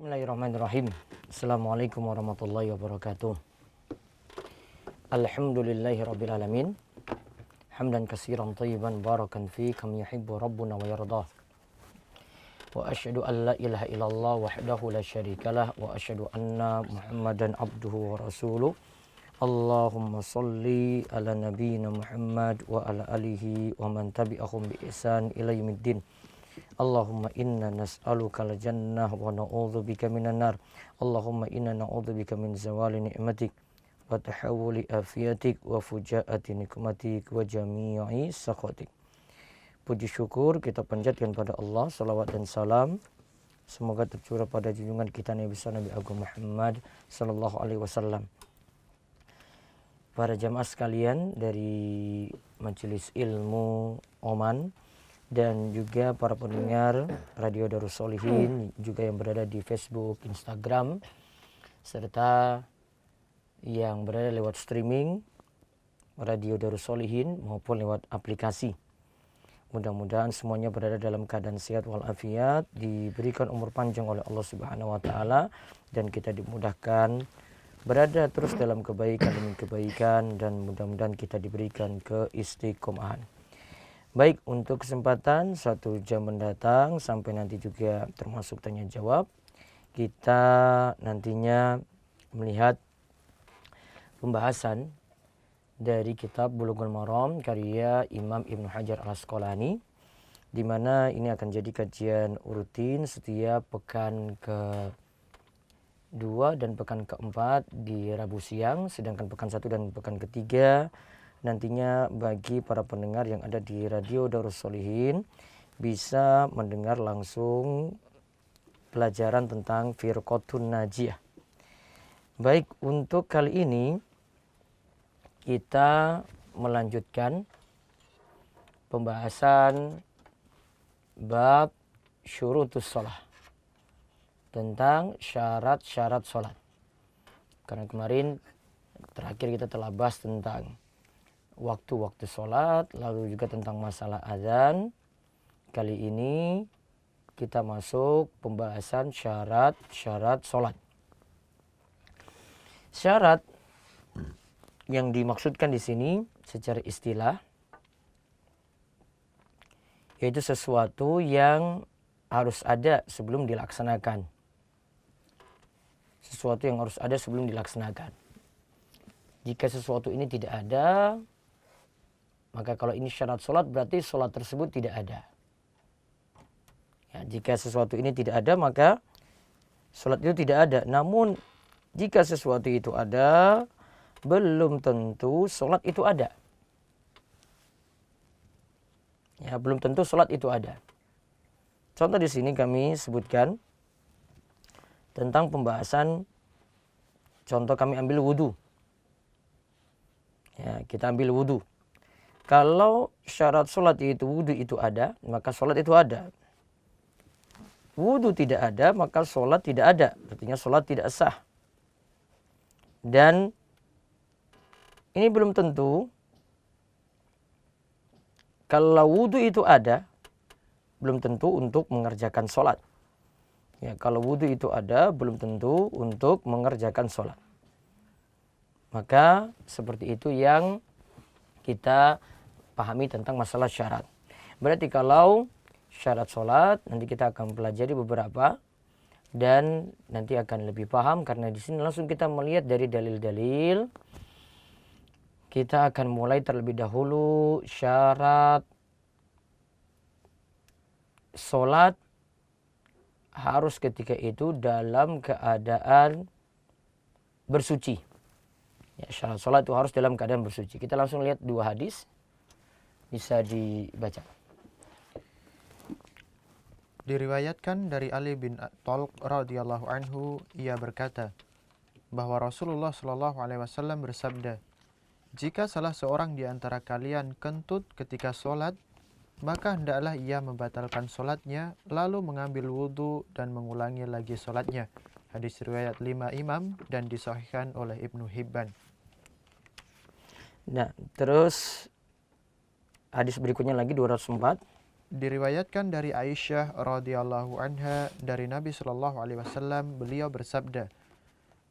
Bismillahirrahmanirrahim. Assalamualaikum warahmatullahi wabarakatuh. Alhamdulillahi rabbil alamin. Hamdan katsiran thayyiban barakan fi kam yuhibbu rabbuna wa yardah. Wa asyhadu an la ilaha illallah wahdahu la syarikalah wa asyhadu anna Muhammadan abduhu wa rasuluh. Allahumma salli ala nabiyyina Muhammad wa ala alihi wa man tabi'ahum bi ihsan ila yaumiddin. Allahumma inna nas'aluka al-jannah wa na'udzubika minan nar. Allahumma inna na'udzubika min zawali ni'matik wa tahawuli afiyatik wa fujaati nikmatik wa jami'i sakhatik. Puji syukur kita panjatkan pada Allah, salawat dan salam semoga tercurah pada junjungan kita Nabi besar Nabi Agung Muhammad sallallahu alaihi wasallam. Para jamaah sekalian dari Majelis Ilmu Oman dan juga para pendengar Radio Darus Sholihin juga yang berada di Facebook, Instagram, serta yang berada lewat streaming Radio Darus Sholihin maupun lewat aplikasi. Mudah-mudahan semuanya berada dalam keadaan sehat walafiat, diberikan umur panjang oleh Allah Subhanahu wa taala dan kita dimudahkan berada terus dalam kebaikan demi kebaikan dan mudah-mudahan kita diberikan keistiqomahan. Baik, untuk kesempatan 1 jam mendatang sampai nanti juga termasuk tanya jawab, kita nantinya melihat pembahasan dari kitab Bulughul Maram karya Imam Ibnu Hajar Al-Asqalani, di mana ini akan jadi kajian rutin setiap pekan ke-2 dan pekan ke-4 di Rabu siang, sedangkan pekan 1 dan pekan ke-3 nantinya bagi para pendengar yang ada di Radio Darus Sholihin bisa mendengar langsung pelajaran tentang Firqatun Najiyah. Baik, untuk kali ini kita melanjutkan pembahasan bab syurutus shalah, tentang syarat-syarat sholat. Karena kemarin terakhir kita telah bahas tentang waktu-waktu sholat, lalu juga tentang masalah azan. Kali ini kita masuk pembahasan syarat-syarat sholat. Syarat yang dimaksudkan di sini secara istilah yaitu sesuatu yang harus ada sebelum dilaksanakan. Sesuatu yang harus ada sebelum dilaksanakan. Jika sesuatu ini tidak ada, maka kalau ini syarat sholat berarti sholat tersebut tidak ada. Ya, jika sesuatu ini tidak ada maka sholat itu tidak ada. Namun jika sesuatu itu ada, belum tentu sholat itu ada. Ya, belum tentu sholat itu ada. Contoh di sini kami sebutkan tentang pembahasan, contoh kami ambil wudu. Ya, kita ambil wudu. Kalau syarat sholat itu wudu itu ada, maka sholat itu ada. Wudu tidak ada, maka sholat tidak ada. Artinya sholat tidak sah. Dan ini belum tentu. Kalau wudu itu ada, belum tentu untuk mengerjakan sholat. Ya, kalau wudu itu ada, belum tentu untuk mengerjakan sholat. Maka seperti itu yang kita pahami tentang masalah syarat. Berarti kalau syarat sholat nanti kita akan pelajari beberapa dan nanti akan lebih paham karena di sini langsung kita melihat dari dalil-dalil. Kita akan mulai terlebih dahulu syarat sholat harus ketika itu dalam keadaan bersuci. Ya, syarat sholat itu harus dalam keadaan bersuci. Kita langsung lihat 2 hadis. Bisa dibaca. Diriwayatkan dari Ali bin Thalq radhiyallahu anhu, ia berkata bahwa Rasulullah shallallahu alaihi wasallam bersabda, "Jika salah seorang di antara kalian kentut ketika sholat, maka hendaklah ia membatalkan sholatnya, lalu mengambil wudhu dan mengulangi lagi sholatnya." Hadis riwayat 5 imam dan disahihkan oleh Ibnu Hibban. Nah, terus hadis berikutnya lagi 204. Diriwayatkan dari Aisyah radhiyallahu anha dari Nabi Shallallahu alaihi wasallam, beliau bersabda,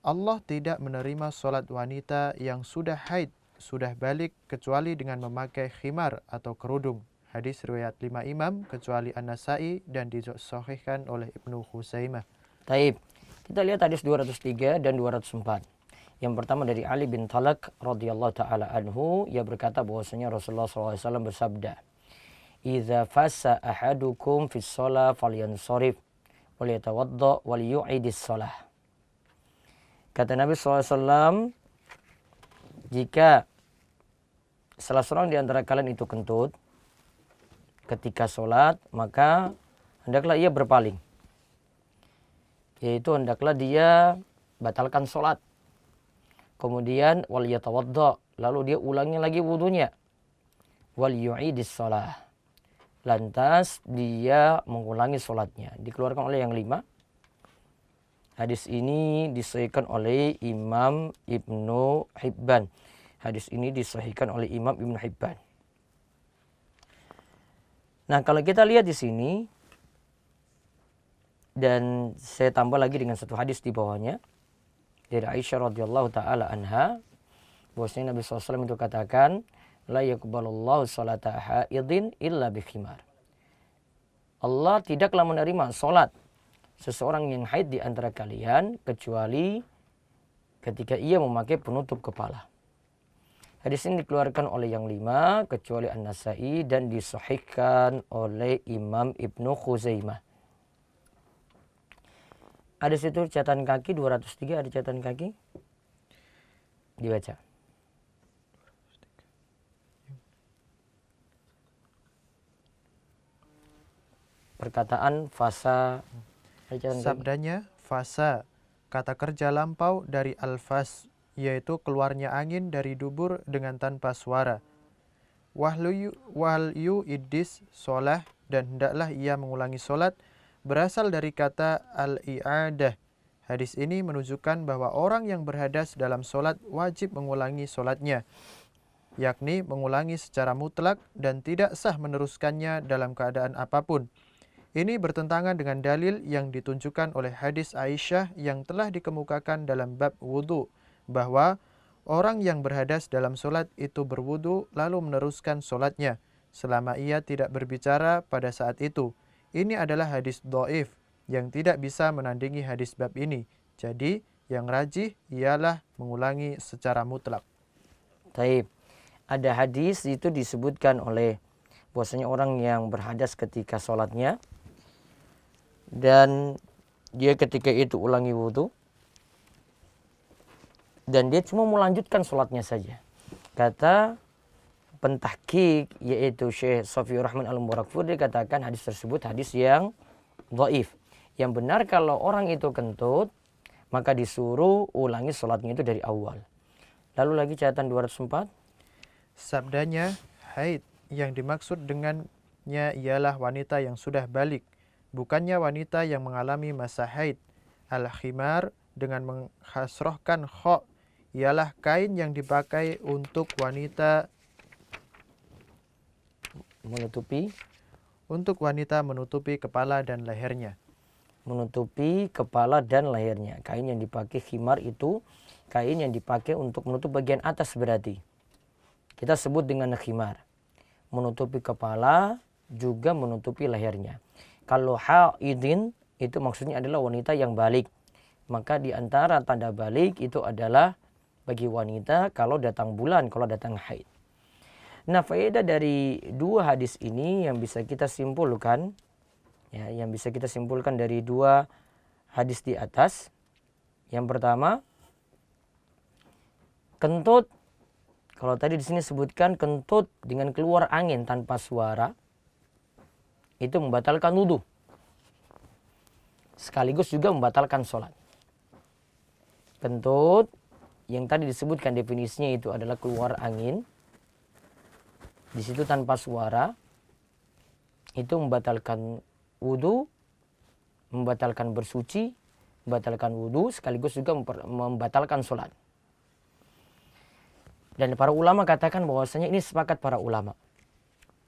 Allah tidak menerima solat wanita yang sudah haid, sudah balik kecuali dengan memakai khimar atau kerudung. Hadis riwayat 5 imam kecuali An-Nasai dan disahihkan oleh Ibnu Khuzaimah. Taib. Kita lihat hadis 203 dan 204. Yang pertama dari Ali bin Talak radhiyallahu taala anhu, ia berkata bahwasanya Rasulullah SAW bersabda, "Idza fassa ahadukum fis shalah falyansarif wal yatawadda wal yu'idis shalah." Kata Nabi SAW, jika salah seorang di antara kalian itu kentut ketika sholat, maka hendaklah ia berpaling. Yaitu hendaklah dia batalkan sholat. Kemudian wal yatawadda, lalu dia ulangi lagi wudunya. Wal yu'idis shalah. Lantas dia mengulangi sholatnya. Dikeluarkan oleh yang 5. Hadis ini disahihkan oleh Imam Ibnu Hibban. Hadis ini disahihkan oleh Imam Ibnu Hibban. Nah, kalau kita lihat di sini, dan saya tambah lagi dengan satu hadis di bawahnya dari Aisyah radhiyallahu taala anha, bahwasanya Nabi SAW itu katakan, la yaqbalullahu salata haidin illa bikhimar. Allah tidaklah menerima salat seseorang yang haid di antara kalian kecuali ketika ia memakai penutup kepala. Hadis ini dikeluarkan oleh yang 5 kecuali An-Nasai dan disahihkan oleh Imam Ibnu Khuzaimah. Ada situ catatan kaki 203, ada catatan kaki? Dibaca. Perkataan fasa. Sabdanya fasa, kata kerja lampau dari al-fas, yaitu keluarnya angin dari dubur dengan tanpa suara. Wahyu idis solah, dan hendaklah ia mengulangi solat, berasal dari kata al-i'adah. Hadis ini menunjukkan bahwa orang yang berhadas dalam solat wajib mengulangi solatnya, yakni mengulangi secara mutlak dan tidak sah meneruskannya dalam keadaan apapun. Ini bertentangan dengan dalil yang ditunjukkan oleh hadis Aisyah yang telah dikemukakan dalam bab wudu, bahwa orang yang berhadas dalam solat itu berwudu lalu meneruskan solatnya selama ia tidak berbicara pada saat itu. Ini adalah hadis dhaif yang tidak bisa menandingi hadis bab ini. Jadi yang rajih ialah mengulangi secara mutlak. Taib. Ada hadis itu disebutkan oleh bahwasanya orang yang berhadas ketika sholatnya dan dia ketika itu ulangi wudu dan dia cuma melanjutkan sholatnya saja. Kata pentahqiq yaitu Syekh Safiur Rahman Al-Mubarakfur, dia katakan hadis tersebut hadis yang dhaif. Yang benar kalau orang itu kentut, maka disuruh ulangi sholatnya itu dari awal. Lalu lagi catatan 204. Sabdanya haid, yang dimaksud dengannya ialah wanita yang sudah balik, bukannya wanita yang mengalami masa haid. Al-khimar dengan menghasrohkan kha ialah kain yang dipakai untuk wanita menutupi kepala dan lehernya. Menutupi kepala dan lehernya. Kain yang dipakai khimar itu kain yang dipakai untuk menutup bagian atas berarti. Kita sebut dengan khimar. Menutupi kepala juga menutupi lehernya. Kalau haidin itu maksudnya adalah wanita yang balik. Maka di antara tanda balik itu adalah bagi wanita kalau datang bulan, kalau datang haid. Nah, faedah dari dua hadis ini yang bisa kita simpulkan, dari dua hadis di atas. Yang pertama, kentut. Kalau tadi di sini sebutkan kentut dengan keluar angin tanpa suara, itu membatalkan wudu. Sekaligus juga membatalkan sholat. Kentut yang tadi disebutkan definisinya itu adalah keluar angin. Di situ tanpa suara, itu membatalkan wudu, membatalkan bersuci, membatalkan wudu, sekaligus juga membatalkan sholat. Dan para ulama katakan bahwasanya ini sepakat para ulama.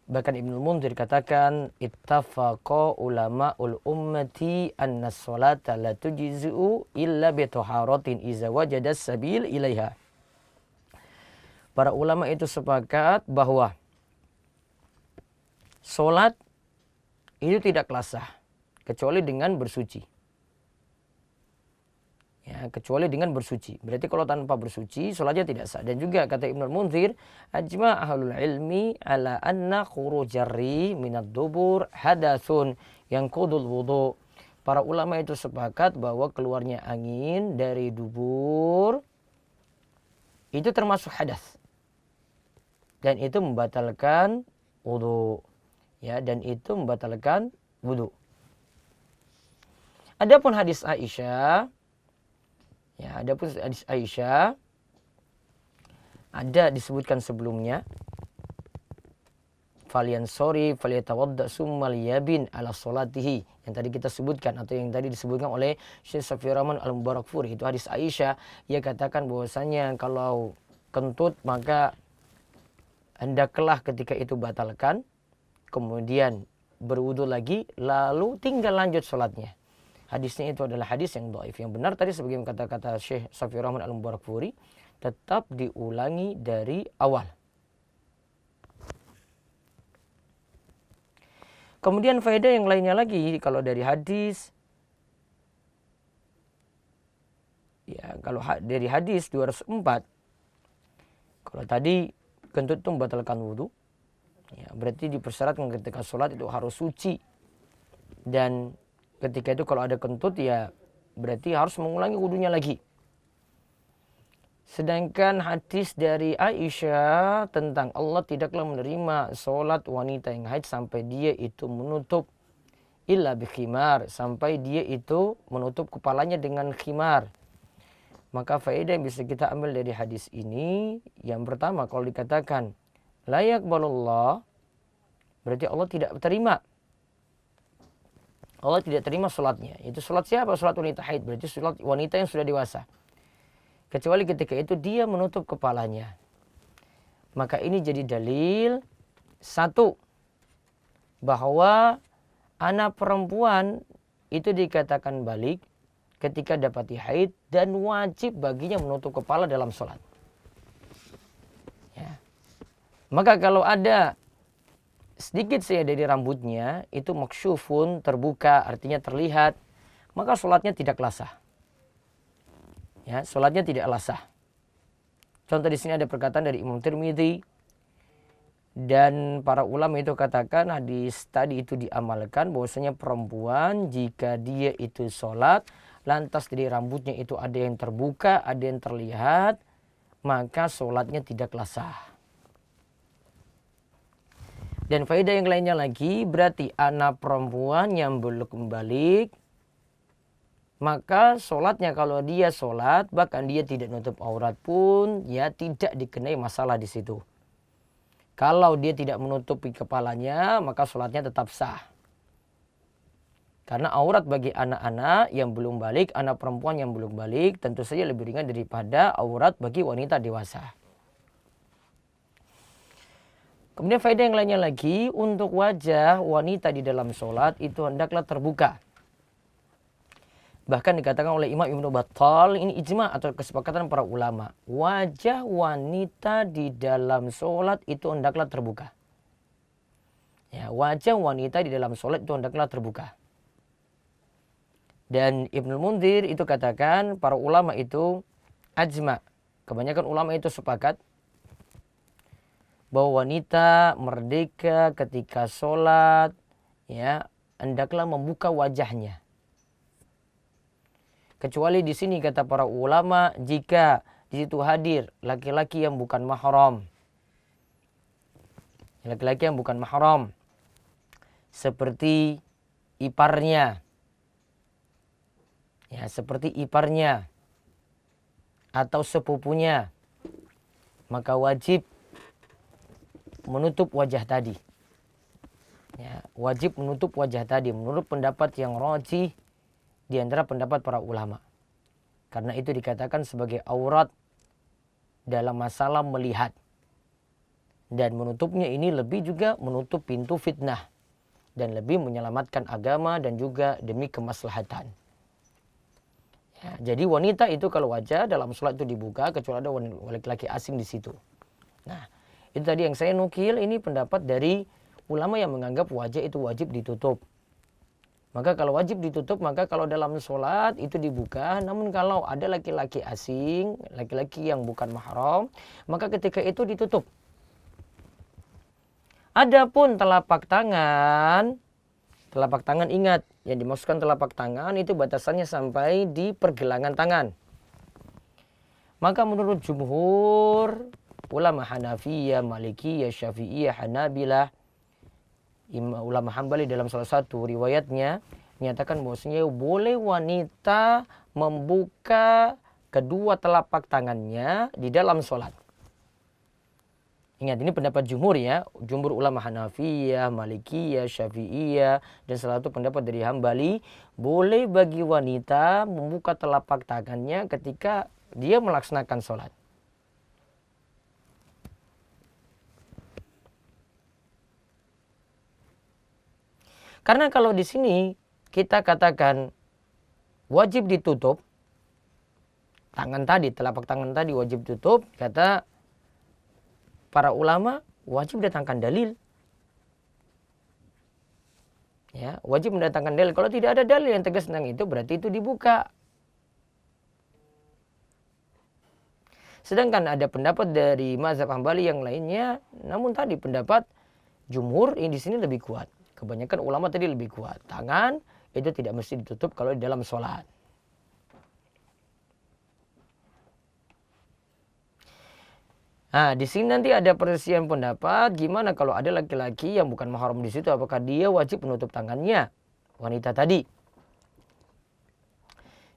Bahkan Ibnu Munzir katakan, ittafaqa ulama'ul ummati anna sholata la tujzi'u illa bi taharatin iza wajada sabil ilaiha. Para ulama itu sepakat bahwa sholat itu tidak sah kecuali dengan bersuci. Ya, kecuali dengan bersuci. Berarti kalau tanpa bersuci, sholatnya tidak sah. Dan juga kata Ibnu Munzir, ajma' ahlul ilmi ala anna khurujar rih minad dubur hadathun yang qudul wudu. Para ulama itu sepakat bahwa keluarnya angin dari dubur itu termasuk hadas. Dan itu membatalkan wudu. Ya, dan itu membatalkan wudu. Adapun hadis Aisyah, adapun hadis Aisyah ada disebutkan sebelumnya, falyansori falyatawadda summa liyabin ala salatihi, yang tadi kita sebutkan atau yang tadi disebutkan oleh Syekh Safiur Rahman Al-Mubarakfuri. Itu hadis Aisyah, ia katakan bahwasanya kalau kentut maka hendaklah ketika itu batalkan, kemudian berwudu lagi, lalu tinggal lanjut sholatnya. Hadisnya itu adalah hadis yang dhaif. Yang benar tadi sebagaimana kata-kata Syekh Safiur Rahman Al-Mubarakfuri, tetap diulangi dari awal. Kemudian faedah yang lainnya lagi, kalau dari hadis, kalau dari hadis 204, kalau tadi kentut itu membatalkan wudu, berarti dipersyaratkan ketika sholat itu harus suci. Dan ketika itu kalau ada kentut, berarti harus mengulangi wudunya lagi. Sedangkan hadis dari Aisyah tentang Allah tidaklah menerima sholat wanita yang haid sampai dia itu menutup illa bikhimar, sampai dia itu menutup kepalanya dengan khimar. Maka faedah yang bisa kita ambil dari hadis ini, yang pertama, kalau dikatakan la yaqbalullah, berarti Allah tidak terima. Allah tidak terima sholatnya. Itu sholat siapa? Sholat wanita haid. Berarti sholat wanita yang sudah dewasa. Kecuali ketika itu dia menutup kepalanya. Maka ini jadi dalil, satu, bahwa anak perempuan itu dikatakan balik ketika dapati haid dan wajib baginya menutup kepala dalam sholat. Maka kalau ada sedikit saja dari rambutnya itu maksyufun, terbuka, artinya terlihat, maka sholatnya tidak sah. Sholatnya tidak sah. Contoh di sini ada perkataan dari Imam Tirmidzi, dan para ulama itu katakan hadis tadi itu diamalkan bahwasanya perempuan jika dia itu sholat lantas dari rambutnya itu ada yang terbuka, ada yang terlihat, maka sholatnya tidak sah. Dan faedah yang lainnya lagi, berarti anak perempuan yang belum balik, maka sholatnya kalau dia sholat, bahkan dia tidak nutup aurat pun, tidak dikenai masalah di situ. Kalau dia tidak menutupi kepalanya, maka sholatnya tetap sah. Karena aurat bagi anak-anak yang belum balik, anak perempuan yang belum balik, tentu saja lebih ringan daripada aurat bagi wanita dewasa. Kemudian faedah yang lainnya lagi, untuk wajah wanita di dalam sholat itu hendaklah terbuka. Bahkan dikatakan oleh Imam Ibnu Battal, ini ijma atau kesepakatan para ulama, wajah wanita di dalam sholat itu hendaklah terbuka. Wajah wanita di dalam sholat itu hendaklah terbuka. Dan Ibnu Munzir itu katakan, para ulama itu ajma, kebanyakan ulama itu sepakat bahwa wanita merdeka ketika sholat, hendaklah membuka wajahnya. Kecuali di sini kata para ulama, jika di situ hadir laki-laki yang bukan mahram. Laki-laki yang bukan mahram, seperti iparnya. Seperti iparnya atau sepupunya, maka wajib menutup wajah tadi. Wajib menutup wajah tadi menurut pendapat yang rajih di antara pendapat para ulama. Karena itu dikatakan sebagai aurat dalam masalah melihat. Dan menutupnya ini lebih juga menutup pintu fitnah. Dan lebih menyelamatkan agama dan juga demi kemaslahatan. Ya, jadi wanita itu kalau wajah dalam sholat itu dibuka kecuali ada laki-laki asing di situ. Nah, itu tadi yang saya nukil, ini pendapat dari ulama yang menganggap wajah itu wajib ditutup. Maka kalau wajib ditutup, maka kalau dalam sholat itu dibuka. Namun kalau ada laki-laki asing, laki-laki yang bukan mahram, maka ketika itu ditutup. Adapun telapak tangan ingat, yang dimaksudkan telapak tangan itu batasannya sampai di pergelangan tangan. Maka menurut jumhur ulama Hanafiyah, Malikiyah, Syafi'iyah, Hanabilah, ulama Hambali dalam salah satu riwayatnya menyatakan bahwasanya boleh wanita membuka kedua telapak tangannya di dalam sholat. Ingat, ini pendapat jumhur ya, jumhur ulama Hanafiyah, Malikiyah, Syafi'iyah, dan salah satu pendapat dari Hambali, boleh bagi wanita membuka telapak tangannya ketika dia melaksanakan sholat. Karena kalau di sini kita katakan wajib ditutup, telapak tangan tadi wajib tutup, kata para ulama wajib datangkan dalil. Ya, wajib mendatangkan dalil. Kalau tidak ada dalil yang tegas tentang itu, berarti itu dibuka. Sedangkan ada pendapat dari mazhab Hambali yang lainnya, namun tadi pendapat jumhur ini di sini lebih kuat. Kebanyakan ulama tadi lebih kuat. Tangan itu tidak mesti ditutup kalau di dalam sholat. Nah, di sini nanti ada perselisihan pendapat gimana kalau ada laki-laki yang bukan mahram di situ, apakah dia wajib menutup tangannya, wanita tadi.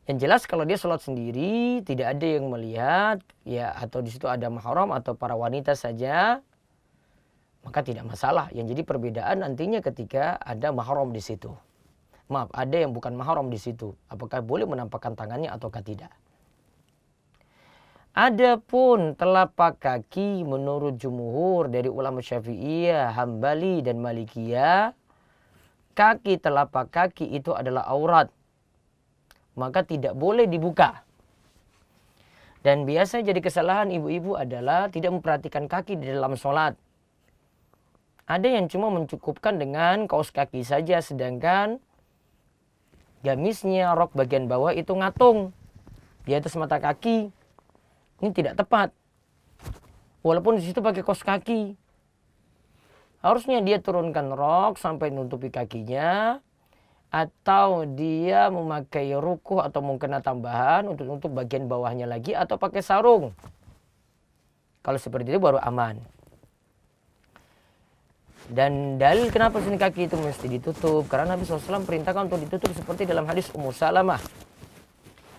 Yang jelas kalau dia sholat sendiri, tidak ada yang melihat, ya atau di situ ada mahram atau para wanita saja, maka tidak masalah. Yang jadi perbedaan nantinya ketika ada mahram di situ. Maaf, ada yang bukan mahram di situ. Apakah boleh menampakkan tangannya ataukah tidak? Adapun telapak kaki menurut jumhur dari ulama Syafi'iyah, Hambali dan Malikiyah, telapak kaki itu adalah aurat. Maka tidak boleh dibuka. Dan biasa jadi kesalahan ibu-ibu adalah tidak memperhatikan kaki di dalam sholat. Ada yang cuma mencukupkan dengan kaos kaki saja, sedangkan gamisnya, rok bagian bawah itu ngatung di atas mata kaki. Ini tidak tepat. Walaupun di situ pakai kaos kaki, harusnya dia turunkan rok sampai menutupi kakinya, atau dia memakai rukuh atau mukena tambahan untuk bagian bawahnya lagi, atau pakai sarung. Kalau seperti itu baru aman. Dan dalil kenapa sini kaki itu mesti ditutup, karena Nabi SAW perintahkan untuk ditutup seperti dalam hadis Ummu Salamah.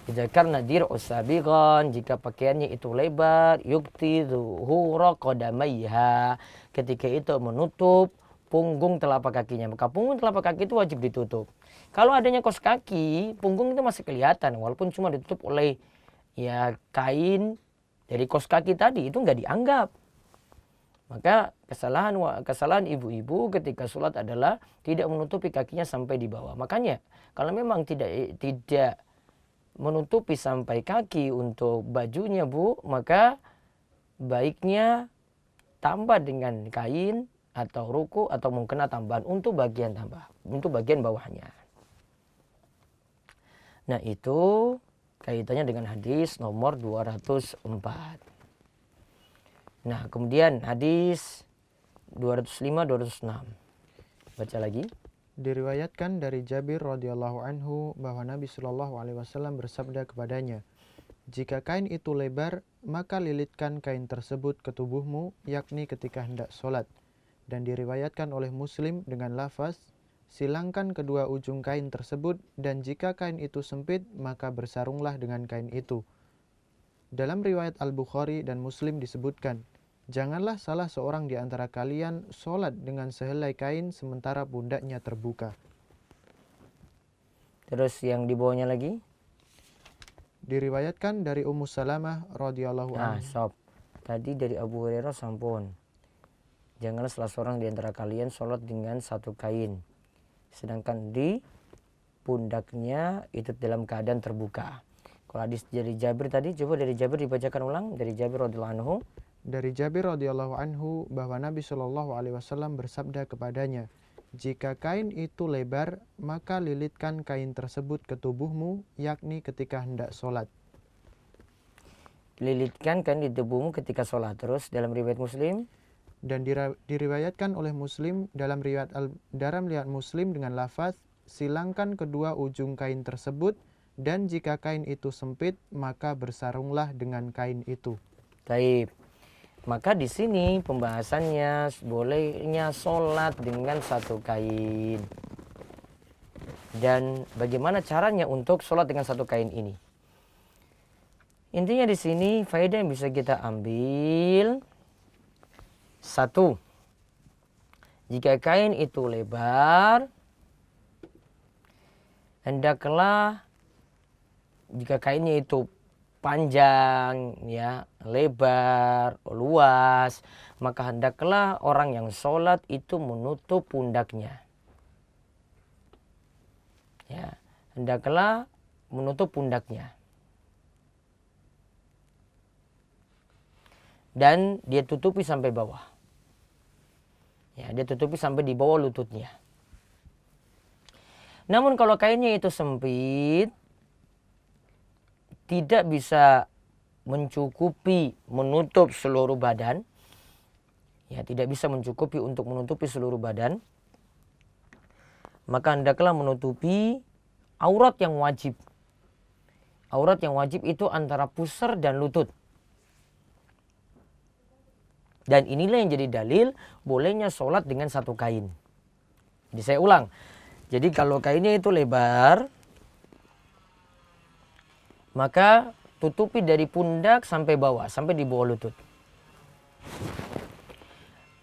Karena dir'us sabiqan, jika pakaiannya itu lebar, yukti zuhura qadamaiha, ketika itu menutup punggung telapak kakinya, maka punggung telapak kaki itu wajib ditutup. Kalau adanya kaos kaki, punggung itu masih kelihatan walaupun cuma ditutup oleh ya kain dari kaos kaki tadi, itu nggak dianggap. Maka kesalahan ibu-ibu ketika sholat adalah tidak menutupi kakinya sampai di bawah. Makanya kalau memang tidak menutupi sampai kaki untuk bajunya Bu, maka baiknya tambah dengan kain atau ruku atau mukena tambahan untuk bagian bawahnya. Nah, itu kaitannya dengan hadis nomor 204. Nah, kemudian hadis 205 206. Baca lagi. Diriwayatkan dari Jabir radhiyallahu anhu bahwa Nabi Shallallahu alaihi wasallam bersabda kepadanya, "Jika kain itu lebar, maka lilitkan kain tersebut ke tubuhmu, yakni ketika hendak sholat." Dan diriwayatkan oleh Muslim dengan lafaz, "Silangkan kedua ujung kain tersebut, dan jika kain itu sempit, maka bersarunglah dengan kain itu." Dalam riwayat Al-Bukhari dan Muslim disebutkan, "Janganlah salah seorang di antara kalian sholat dengan sehelai kain sementara pundaknya terbuka." Terus yang di bawahnya lagi. Diriwayatkan dari Ummu Salamah radhiyallahu anha. Tadi dari Abu Hurairah sampun. Janganlah salah seorang di antara kalian sholat dengan satu kain, sedangkan di pundaknya itu dalam keadaan terbuka. Kalau hadis dari Jabir tadi, coba dari Jabir dibacakan ulang, dari Jabir radhiyallahu anhu. Dari Jabir radhiyallahu anhu bahwa Nabi Shallallahu alaihi wasallam bersabda kepadanya, "Jika kain itu lebar, maka lilitkan kain tersebut ke tubuhmu, yakni ketika hendak sholat." Lilitkan kain di tubuhmu ketika sholat. Terus dalam riwayat Muslim, Dan diriwayatkan oleh Muslim dalam riwayat Muslim dengan lafaz, "Silangkan kedua ujung kain tersebut, dan jika kain itu sempit, maka bersarunglah dengan kain itu." baik. Maka di sini pembahasannya bolehnya sholat dengan satu kain. Dan bagaimana caranya untuk sholat dengan satu kain ini? Intinya di sini faedah yang bisa kita ambil. Satu, jika kain itu lebar, hendaklah jika kainnya itu panjang, ya, lebar, luas, maka hendaklah orang yang sholat itu menutup pundaknya. Ya, hendaklah menutup pundaknya. Dan dia tutupi sampai bawah. Ya, dia tutupi sampai di bawah lututnya. Namun kalau kainnya itu sempit, tidak bisa mencukupi menutup seluruh badan, ya, tidak bisa mencukupi untuk menutupi seluruh badan, maka hendaklah menutupi aurat yang wajib. Aurat yang wajib itu antara pusar dan lutut. Dan inilah yang jadi dalil bolehnya sholat dengan satu kain. Jadi saya ulang. Jadi kalau kainnya itu lebar, maka tutupi dari pundak sampai bawah, sampai di bawah lutut.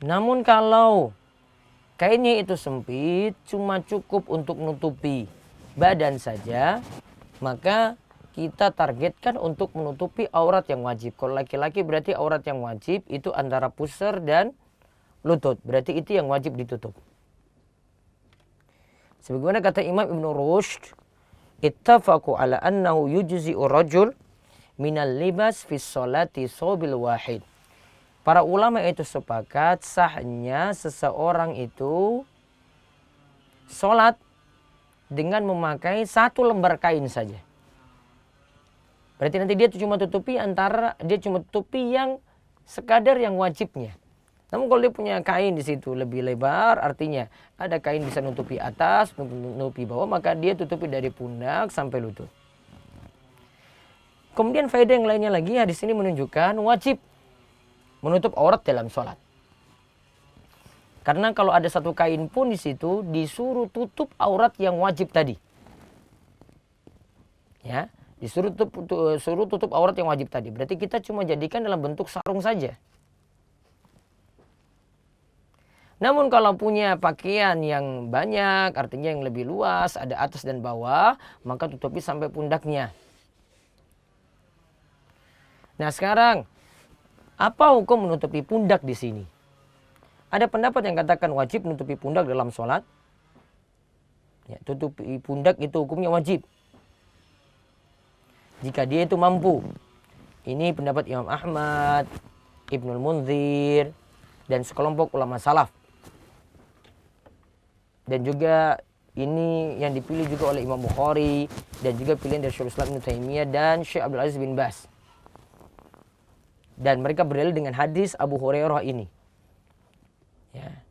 Namun kalau kainnya itu sempit, cuma cukup untuk menutupi badan saja, maka kita targetkan untuk menutupi aurat yang wajib. Kalau laki-laki berarti aurat yang wajib itu antara pusar dan lutut. Berarti itu yang wajib ditutup. Sebagaimana kata Imam Ibn Rushd, ittafaqu ala annahu yujzi'u rajul minal libas fi sholati sobil wahid. Para ulama itu sepakat sahnya seseorang itu sholat dengan memakai satu lembar kain saja. Berarti nanti dia cuma tutupi yang sekadar yang wajibnya. Namun kalau dia punya kain di situ lebih lebar, artinya ada kain bisa nutupi atas, nutupi bawah, maka dia tutupi dari pundak sampai lutut. Kemudian faedah yang lainnya lagi, hadis ini menunjukkan wajib menutup aurat dalam sholat. Karena kalau ada satu kain pun di situ disuruh tutup aurat yang wajib tadi. Ya, disuruh tutup aurat yang wajib tadi. Berarti kita cuma jadikan dalam bentuk sarung saja. Namun kalau punya pakaian yang banyak, artinya yang lebih luas, ada atas dan bawah, maka tutupi sampai pundaknya. Nah sekarang, apa hukum menutupi pundak di sini? Ada pendapat yang katakan wajib menutupi pundak dalam sholat. Ya, tutupi pundak itu hukumnya wajib. Jika dia itu mampu. Ini pendapat Imam Ahmad, Ibnul Munzir, dan sekelompok ulama salaf. Dan juga ini yang dipilih juga oleh Imam Bukhari, dan juga pilihan dari Syekhul Islam Ibnu Taimiyah dan Syekh Abdul Aziz bin Baz. Dan mereka berdalil dengan hadis Abu Hurairah ini. Ya.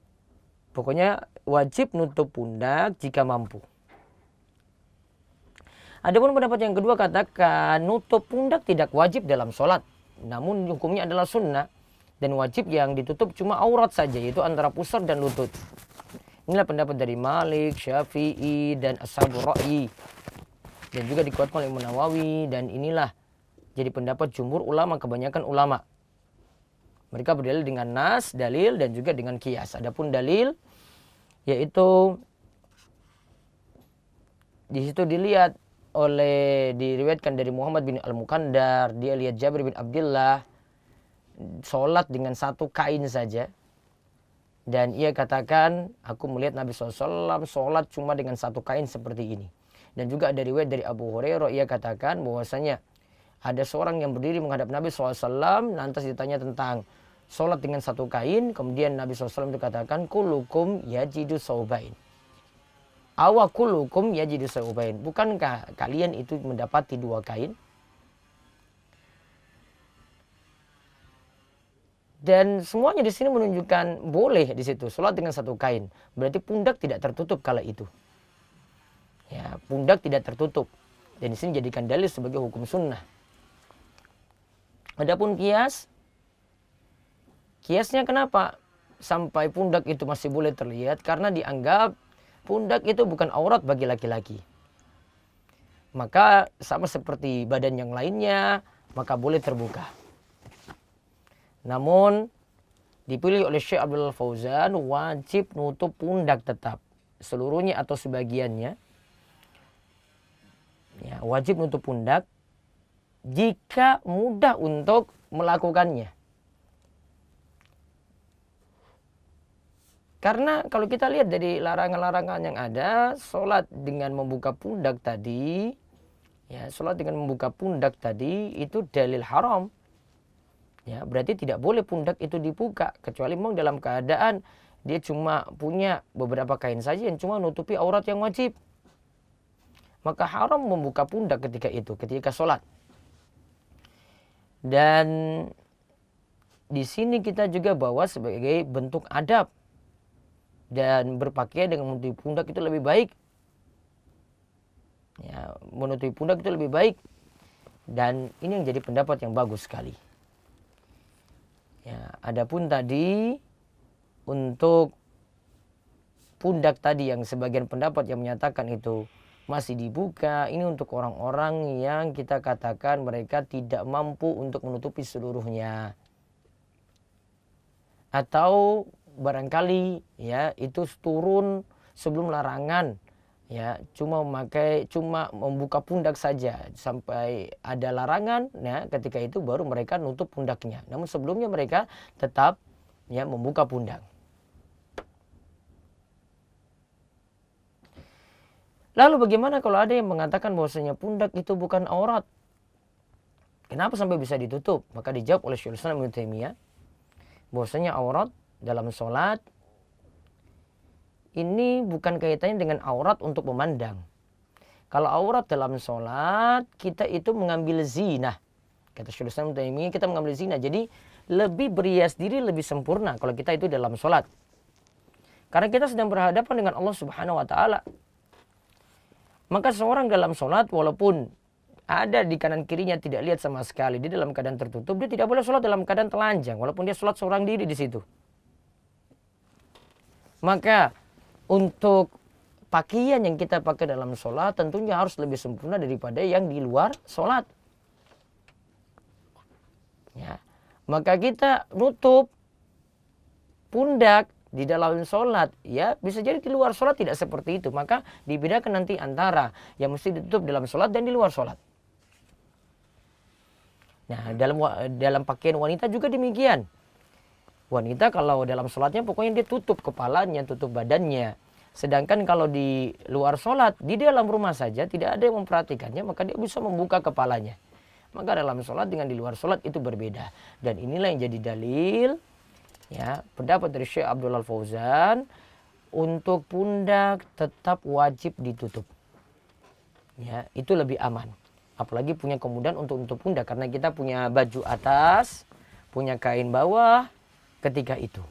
Pokoknya wajib nutup pundak jika mampu. Adapun pendapat yang kedua katakan nutup pundak tidak wajib dalam sholat. Namun hukumnya adalah sunnah. Dan wajib yang ditutup cuma aurat saja, yaitu antara pusar dan lutut. Inilah pendapat dari Malik, Syafi'i, dan Ashabul Ra'yi. Dan juga dikuatkan oleh Imam Nawawi. Dan inilah jadi pendapat jumhur ulama, kebanyakan ulama. Mereka berdalil dengan nas, dalil, dan juga dengan qiyas. Adapun dalil, yaitu di situ diriwayatkan dari Muhammad bin Al-Mukandar, dia lihat Jabir bin Abdullah sholat dengan satu kain saja. Dan ia katakan, aku melihat Nabi SAW sholat cuma dengan satu kain seperti ini. Dan juga ada riwayat dari Abu Hurairah, ia katakan bahwasanya ada seorang yang berdiri menghadap Nabi SAW, lantas ditanya tentang sholat dengan satu kain. Kemudian Nabi SAW itu katakan, kulukum yajidu saubain. Awa kulukum yajidu saubain. Bukankah kalian itu mendapati dua kain? Dan semuanya di sini menunjukkan boleh di situ sholat dengan satu kain. Berarti pundak tidak tertutup kala itu. Ya, pundak tidak tertutup. Dan di sini jadikan dalil sebagai hukum sunnah. Adapun kiasnya kenapa sampai pundak itu masih boleh terlihat? Karena dianggap pundak itu bukan aurat bagi laki-laki. Maka sama seperti badan yang lainnya, maka boleh terbuka. Namun dipilih oleh Syekh Abdullah Fauzan wajib nutup pundak tetap. Seluruhnya atau sebagiannya. Ya, wajib nutup pundak jika mudah untuk melakukannya. Karena kalau kita lihat dari larangan-larangan yang ada, sholat dengan membuka pundak tadi, ya, sholat dengan membuka pundak tadi itu dalil haram. Ya, berarti tidak boleh pundak itu dibuka kecuali memang dalam keadaan dia cuma punya beberapa kain saja yang cuma nutupi aurat yang wajib. Maka haram membuka pundak ketika sholat. Dan di sini kita juga bawa sebagai bentuk adab dan berpakaian dengan menutupi pundak itu lebih baik. Ya, menutupi pundak itu lebih baik. Dan ini yang jadi pendapat yang bagus sekali. Ya, adapun tadi untuk pundak tadi yang sebagian pendapat yang menyatakan itu masih dibuka, ini untuk orang-orang yang kita katakan mereka tidak mampu untuk menutupi seluruhnya. Atau barangkali ya itu turun sebelum larangan. Ya, cuma membuka pundak saja sampai ada larangan, ya ketika itu baru mereka nutup pundaknya. Namun sebelumnya mereka tetap ya membuka pundak. Lalu bagaimana kalau ada yang mengatakan bahwasanya pundak itu bukan aurat? Kenapa sampai bisa ditutup? Maka dijawab oleh Syekhul Islam Ibnu Taimiyah bahwasanya aurat dalam sholat ini bukan kaitannya dengan aurat untuk memandang. Kalau aurat dalam sholat, kita itu mengambil zina. Kata Syekhul Islam Taimiyah, kita mengambil zina. Jadi lebih berhias diri, lebih sempurna kalau kita itu dalam sholat. Karena kita sedang berhadapan dengan Allah Subhanahu wa Ta'ala. Maka seorang dalam sholat, walaupun ada di kanan kirinya tidak lihat sama sekali, dia dalam keadaan tertutup, dia tidak boleh sholat dalam keadaan telanjang, walaupun dia sholat seorang diri di situ. Maka untuk pakaian yang kita pakai dalam sholat tentunya harus lebih sempurna daripada yang di luar sholat. Ya. Maka kita nutup pundak di dalam sholat, ya bisa jadi di luar sholat tidak seperti itu. Maka dibedakan nanti antara yang mesti ditutup dalam sholat dan di luar sholat. Nah, dalam pakaian wanita juga demikian. Wanita kalau dalam sholatnya pokoknya dia tutup kepalanya, tutup badannya. Sedangkan kalau di luar sholat, di dalam rumah saja tidak ada yang memperhatikannya, maka dia bisa membuka kepalanya. Maka dalam sholat dengan di luar sholat itu berbeda. Dan inilah yang jadi dalil, ya, pendapat dari Syekh Abdullah Fauzan, untuk pundak tetap wajib ditutup. Ya, itu lebih aman. Apalagi punya kemudahan untuk pundak, karena kita punya baju atas, punya kain bawah ketika itu.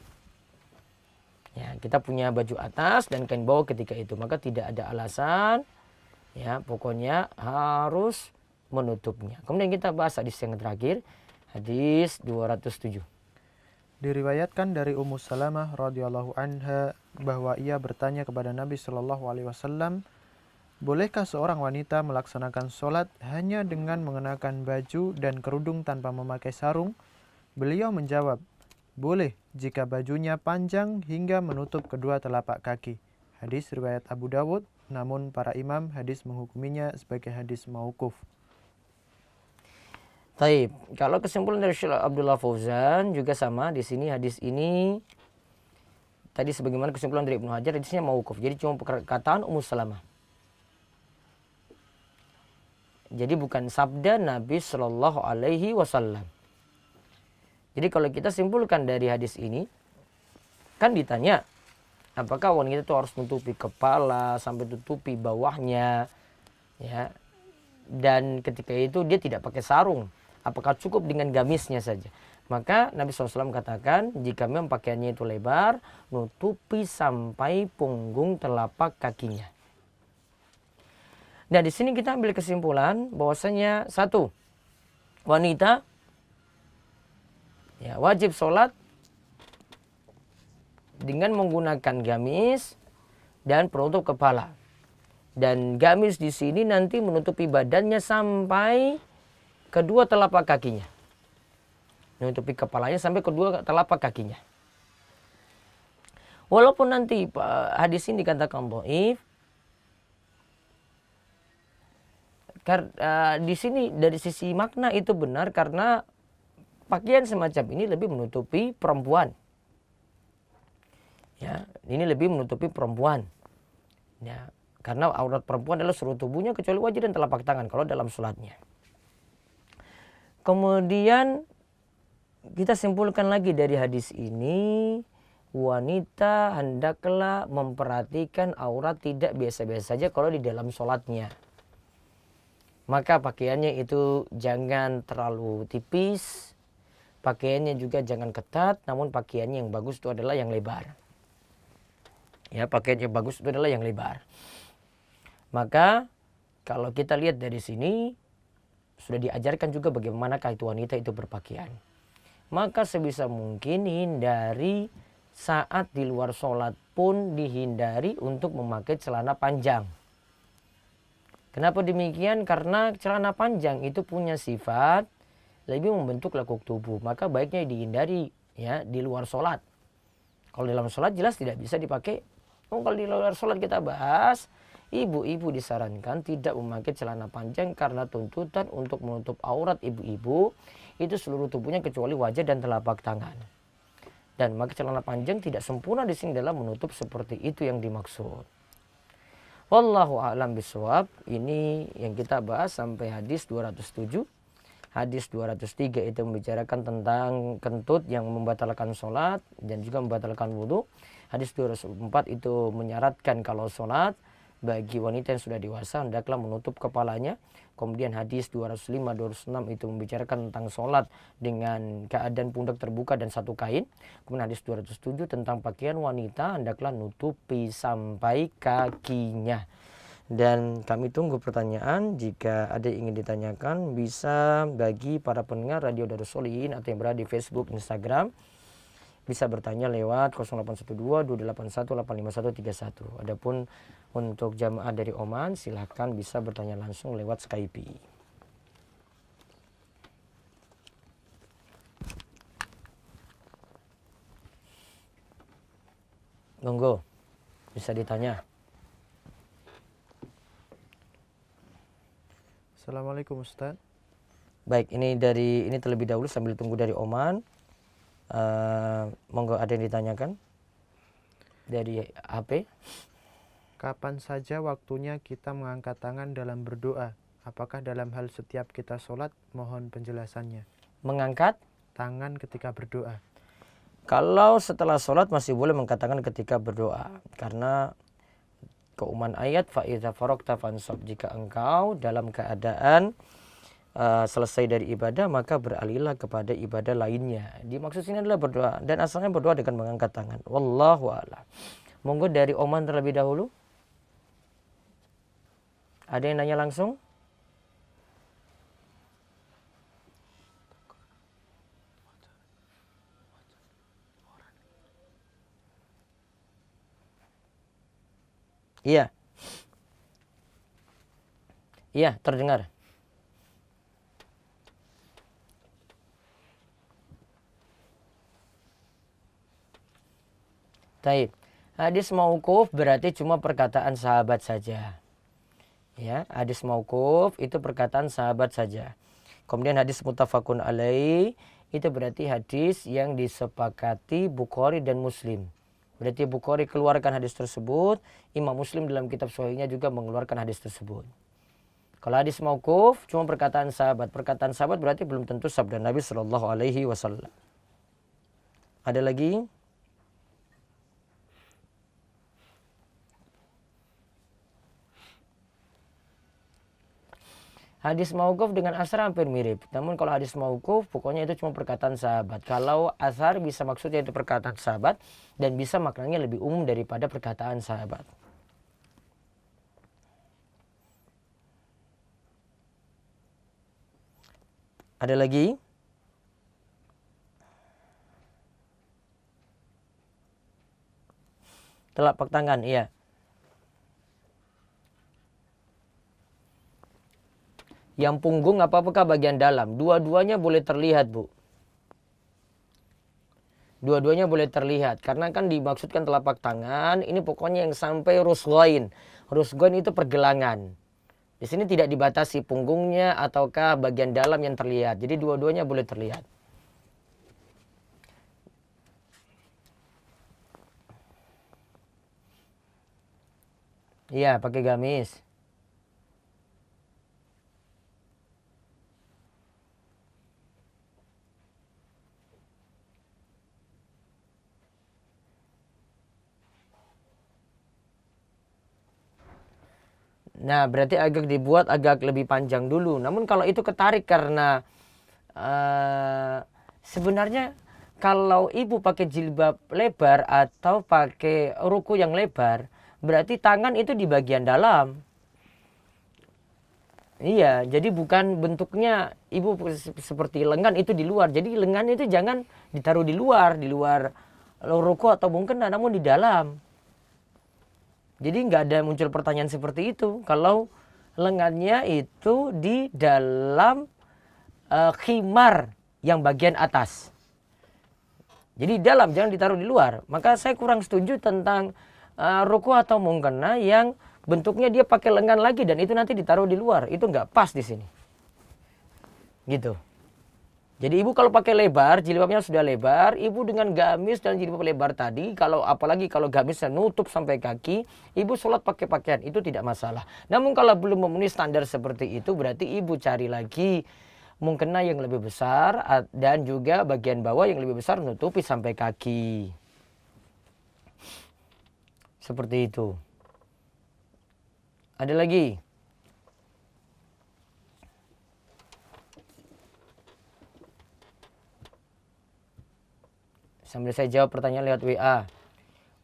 Ya, kita punya baju atas dan kain bawah ketika itu, maka tidak ada alasan, ya pokoknya harus menutupnya. Kemudian kita bahas hadis yang terakhir, hadis 207. Diriwayatkan dari Ummu Salamah radhiyallahu anha bahwa ia bertanya kepada Nabi Shallallahu alaihi wasallam, bolehkah seorang wanita melaksanakan sholat hanya dengan mengenakan baju dan kerudung tanpa memakai sarung? Beliau menjawab, boleh jika bajunya panjang hingga menutup kedua telapak kaki. Hadis riwayat Abu Dawud, namun para imam hadis menghukuminya sebagai hadis mauquf. Taib, kalau kesimpulan dari Syekh Abdullah Fauzan juga sama di sini, hadis ini tadi sebagaimana kesimpulan dari Ibnu Hajar, hadisnya mauquf. Jadi cuma perkataan Ummu Salamah. Jadi bukan sabda Nabi Shallallahu Alaihi Wasallam. Jadi kalau kita simpulkan dari hadis ini, kan ditanya, apakah wanita itu harus menutupi kepala sampai tutupi bawahnya, ya? Dan ketika itu dia tidak pakai sarung, apakah cukup dengan gamisnya saja? Maka Nabi SAW katakan, jika memang pakaiannya itu lebar, nutupi sampai punggung telapak kakinya. Nah, di sini kita ambil kesimpulan bahwasanya satu, wanita ya wajib sholat dengan menggunakan gamis dan penutup kepala. Dan gamis di sini nanti menutupi badannya sampai kedua telapak kakinya. Menutupi kepalanya sampai kedua telapak kakinya. Walaupun nanti hadis ini dikatakan dhaif, di sini dari sisi makna itu benar karena pakaian semacam ini lebih menutupi perempuan. Ya, ini lebih menutupi perempuan. Ya, karena aurat perempuan adalah seluruh tubuhnya kecuali wajah dan telapak tangan kalau dalam sholatnya. Kemudian kita simpulkan lagi dari hadis ini, wanita hendaklah memperhatikan aurat tidak biasa-biasa saja kalau di dalam sholatnya. Maka pakaiannya itu jangan terlalu tipis, pakaiannya juga jangan ketat, namun pakaiannya yang bagus itu adalah yang lebar. Ya, pakaian yang bagus itu adalah yang lebar. Maka kalau kita lihat dari sini, sudah diajarkan juga bagaimanakah itu wanita itu berpakaian. Maka sebisa mungkin hindari saat di luar sholat pun dihindari untuk memakai celana panjang. Kenapa demikian? Karena celana panjang itu punya sifat lebih membentuk lekuk tubuh. Maka baiknya dihindari ya di luar sholat. Kalau dalam sholat jelas tidak bisa dipakai. Kalau di luar sholat kita bahas, ibu-ibu disarankan tidak memakai celana panjang karena tuntutan untuk menutup aurat ibu-ibu itu seluruh tubuhnya kecuali wajah dan telapak tangan. Dan memakai celana panjang tidak sempurna di sini dalam menutup seperti itu yang dimaksud. Wallahu a'lam bishawab. Ini yang kita bahas sampai hadis 207. Hadis 203 itu membicarakan tentang kentut yang membatalkan sholat dan juga membatalkan wudhu. Hadis 204 itu menyaratkan kalau sholat bagi wanita yang sudah dewasa hendaklah menutup kepalanya. Kemudian hadis 205, 206 itu membicarakan tentang sholat dengan keadaan pundak terbuka dan satu kain. Kemudian hadis 207 tentang pakaian wanita hendaklah nutupi sampai kakinya. Dan kami tunggu pertanyaan, jika ada yang ingin ditanyakan bisa bagi para pendengar Radio Darus Sholihin atau yang berada di Facebook, Instagram. Bisa bertanya lewat 0812-281-85131. Adapun untuk jamaah dari Oman silahkan bisa bertanya langsung lewat Skype. Monggo, bisa ditanya. Assalamualaikum Ustaz. Baik, ini terlebih dahulu sambil tunggu dari Oman. Monggo, ada yang ditanyakan dari HP? Kapan saja waktunya kita mengangkat tangan dalam berdoa? Apakah dalam hal setiap kita sholat? Mohon penjelasannya. Mengangkat tangan ketika berdoa. Kalau setelah sholat masih boleh mengangkat tangan ketika berdoa. Karena keumuman ayat fa'idza faragta fansab, jika engkau dalam keadaan selesai dari ibadah maka beralihlah kepada ibadah lainnya. Dimaksud sini adalah berdoa dan asalnya berdoa dengan mengangkat tangan. Wallahu a'lam. Monggo dari Oman terlebih dahulu. Ada yang nanya langsung? Iya. Iya, terdengar. Taib. Hadis mauquf berarti cuma perkataan sahabat saja. Ya, hadis mauquf itu perkataan sahabat saja. Kemudian hadis muttafaqun alaih itu berarti hadis yang disepakati Bukhari dan Muslim. Berarti Bukhari keluarkan hadis tersebut, Imam Muslim dalam kitab Sahihnya juga mengeluarkan hadis tersebut. Kalau hadis mauquf cuma perkataan sahabat. Perkataan sahabat berarti belum tentu sabda Nabi Shallallahu Alaihi Wasallam. Ada lagi? Hadis mauquf dengan asar hampir mirip. Namun kalau hadis mauquf pokoknya itu cuma perkataan sahabat. Kalau asar bisa maksudnya itu perkataan sahabat dan bisa maknanya lebih umum daripada perkataan sahabat. Ada lagi? Telapak tangan, iya. Yang punggung apakah bagian dalam? Dua-duanya boleh terlihat, Bu. Dua-duanya boleh terlihat. Karena kan dimaksudkan telapak tangan, ini pokoknya yang sampai rusghain. Rusghain itu pergelangan. Di sini tidak dibatasi punggungnya ataukah bagian dalam yang terlihat. Jadi dua-duanya boleh terlihat. Iya, pakai gamis. Nah, berarti dibuat agak lebih panjang dulu. Namun kalau itu ketarik karena sebenarnya kalau ibu pakai jilbab lebar atau pakai ruku yang lebar, berarti tangan itu di bagian dalam. Iya, jadi bukan bentuknya ibu seperti lengan itu di luar. Jadi lengan itu jangan ditaruh di luar ruku atau mungkin namun di dalam. Jadi nggak ada muncul pertanyaan seperti itu. Kalau lengannya itu di dalam khimar yang bagian atas. Jadi dalam, jangan ditaruh di luar. Maka saya kurang setuju tentang ruku atau mungkena yang bentuknya dia pakai lengan lagi dan itu nanti ditaruh di luar. Itu nggak pas di sini. Gitu. Jadi ibu kalau pakai lebar, jilbabnya sudah lebar, ibu dengan gamis dan jilbab lebar tadi, apalagi kalau gamisnya nutup sampai kaki, ibu sholat pakai pakaian, itu tidak masalah. Namun kalau belum memenuhi standar seperti itu, berarti ibu cari lagi mukena yang lebih besar dan juga bagian bawah yang lebih besar menutupi sampai kaki. Seperti itu. Ada lagi? Sambil saya jawab pertanyaan lewat WA.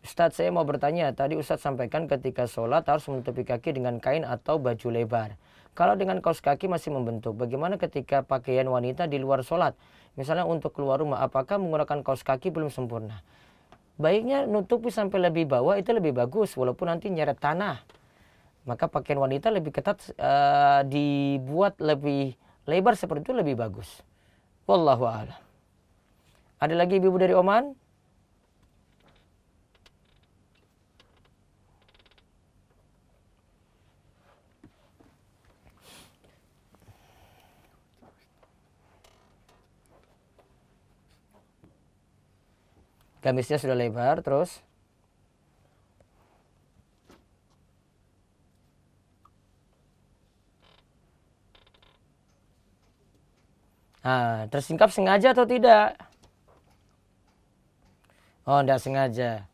Ustadz, saya mau bertanya. Tadi Ustadz sampaikan ketika sholat harus menutupi kaki dengan kain atau baju lebar. Kalau dengan kaos kaki masih membentuk, bagaimana ketika pakaian wanita di luar sholat? Misalnya untuk keluar rumah, apakah menggunakan kaos kaki belum sempurna? Baiknya nutupi sampai lebih bawah, itu lebih bagus. Walaupun nanti nyeret tanah. Maka pakaian wanita lebih ketat, dibuat lebih lebar seperti itu lebih bagus. Wallahu a'lam. Ada lagi ibu dari Oman? Gamisnya sudah lebar, terus? Nah, tersingkap sengaja atau tidak? Oh, tidak sengaja.